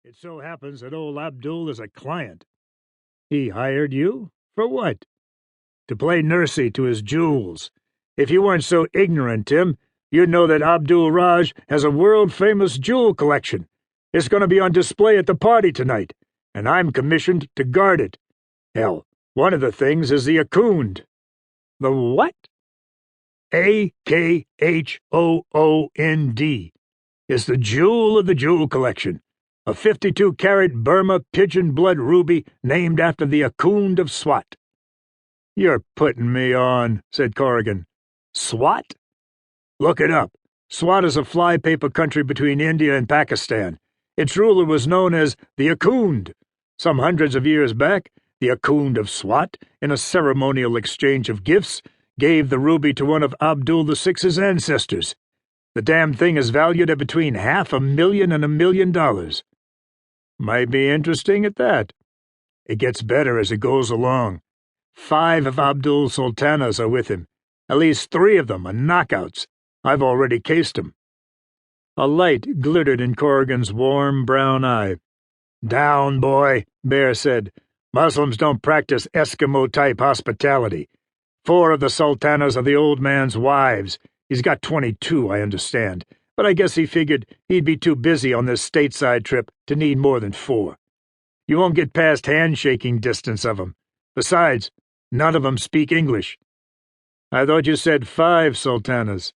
It so happens that old Abdul is a client. He hired you? For what? To play nursey to his jewels. If you weren't so ignorant, Tim, you'd know that Abdul Raj has a world-famous jewel collection. It's going to be on display at the party tonight, and I'm commissioned to guard it. Hell, one of the things is the Akhoond. The what? Akhond. It's the jewel of the jewel collection. A 52-carat Burma pigeon blood ruby named after the Akhoond of Swat. You're putting me on, said Corrigan. Swat? Look it up. Swat is a flypaper country between India and Pakistan. Its ruler was known as the Akhoond. Some hundreds of years back, the Akhoond of Swat, in a ceremonial exchange of gifts, gave the ruby to one of Abdul VI's ancestors. The damn thing is valued at between $500,000 and $1 million. Might be interesting at that. It gets better as it goes along. 5 of Abdul's sultanas are with him. At least 3 of them are knockouts. I've already cased them. A light glittered in Corrigan's warm brown eye. Down, boy, Bear said. Muslims don't practice Eskimo-type hospitality. 4 of the sultanas are the old man's wives. He's got 22, I understand, but I guess he figured he'd be too busy on this stateside trip to need more than 4. You won't get past handshaking distance of 'em. Besides, none of 'em speak English. I thought you said 5 sultanas.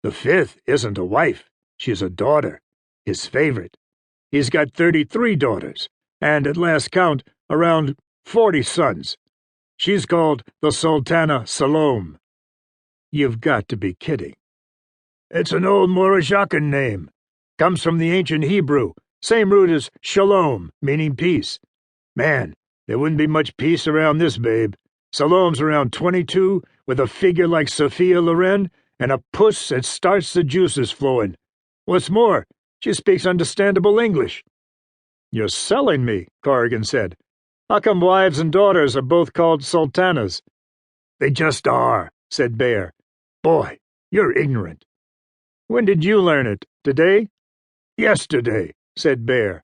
The 5th isn't a wife. She's a daughter, his favorite. He's got 33 daughters, and at last count, around 40 sons. She's called the Sultana Salome. You've got to be kidding. It's an old Morajakan name. Comes from the ancient Hebrew, same root as shalom, meaning peace. Man, there wouldn't be much peace around this babe. Salome's around 22, with a figure like Sophia Loren, and a puss that starts the juices flowing. What's more, she speaks understandable English. You're selling me, Corrigan said. How come wives and daughters are both called sultanas? They just are, said Bear. Boy, you're ignorant. When did you learn it? Today? Yesterday, said Bear.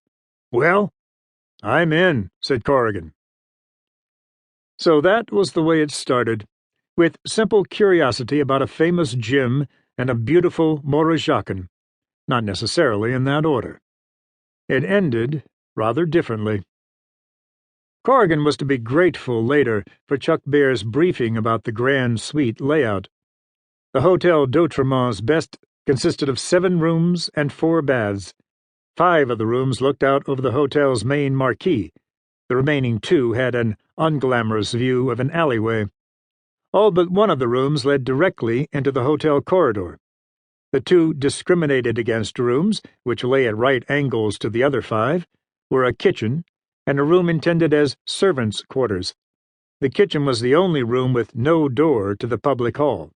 Well, I'm in, said Corrigan. So that was the way it started, with simple curiosity about a famous gym and a beautiful Morajakan, not necessarily in that order. It ended rather differently. Corrigan was to be grateful later for Chuck Bear's briefing about the grand suite layout. The Hotel d'Outremont's best consisted of 7 rooms and 4 baths. 5 of the rooms looked out over the hotel's main marquee. The remaining 2 had an unglamorous view of an alleyway. All but one of the rooms led directly into the hotel corridor. The 2 discriminated against rooms, which lay at right angles to the other 5, were a kitchen and a room intended as servants' quarters. The kitchen was the only room with no door to the public hall.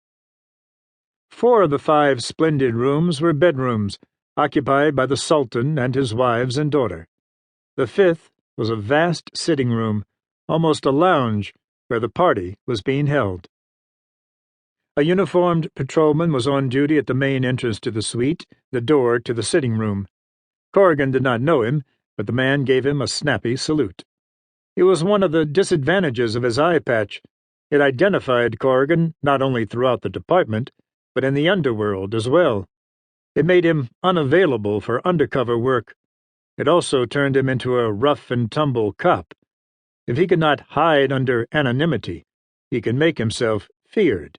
4 of the 5 splendid rooms were bedrooms, occupied by the Sultan and his wives and daughter. The 5th was a vast sitting room, almost a lounge, where the party was being held. A uniformed patrolman was on duty at the main entrance to the suite, the door to the sitting room. Corrigan did not know him, but the man gave him a snappy salute. It was one of the disadvantages of his eye patch. It identified Corrigan not only throughout the department, but in the underworld as well. It made him unavailable for undercover work. It also turned him into a rough-and-tumble cop. If he could not hide under anonymity, he could make himself feared.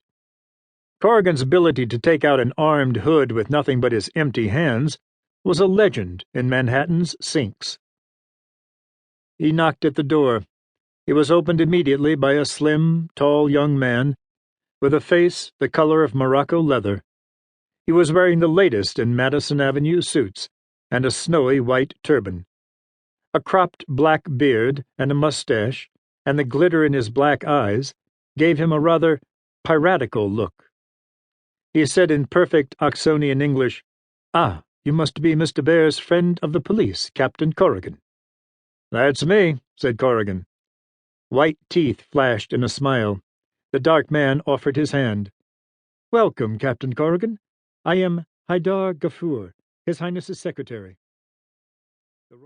Corrigan's ability to take out an armed hood with nothing but his empty hands was a legend in Manhattan's sinks. He knocked at the door. It was opened immediately by a slim, tall young man with a face the color of Morocco leather. He was wearing the latest in Madison Avenue suits and a snowy white turban. A cropped black beard and a mustache, and the glitter in his black eyes, gave him a rather piratical look. He said in perfect Oxonian English, "Ah, you must be Mr. Bear's friend of the police, Captain Corrigan." "That's me," said Corrigan. White teeth flashed in a smile. The dark man offered his hand. "Welcome, Captain Corrigan. I am Haidar Ghaffur, His Highness's secretary."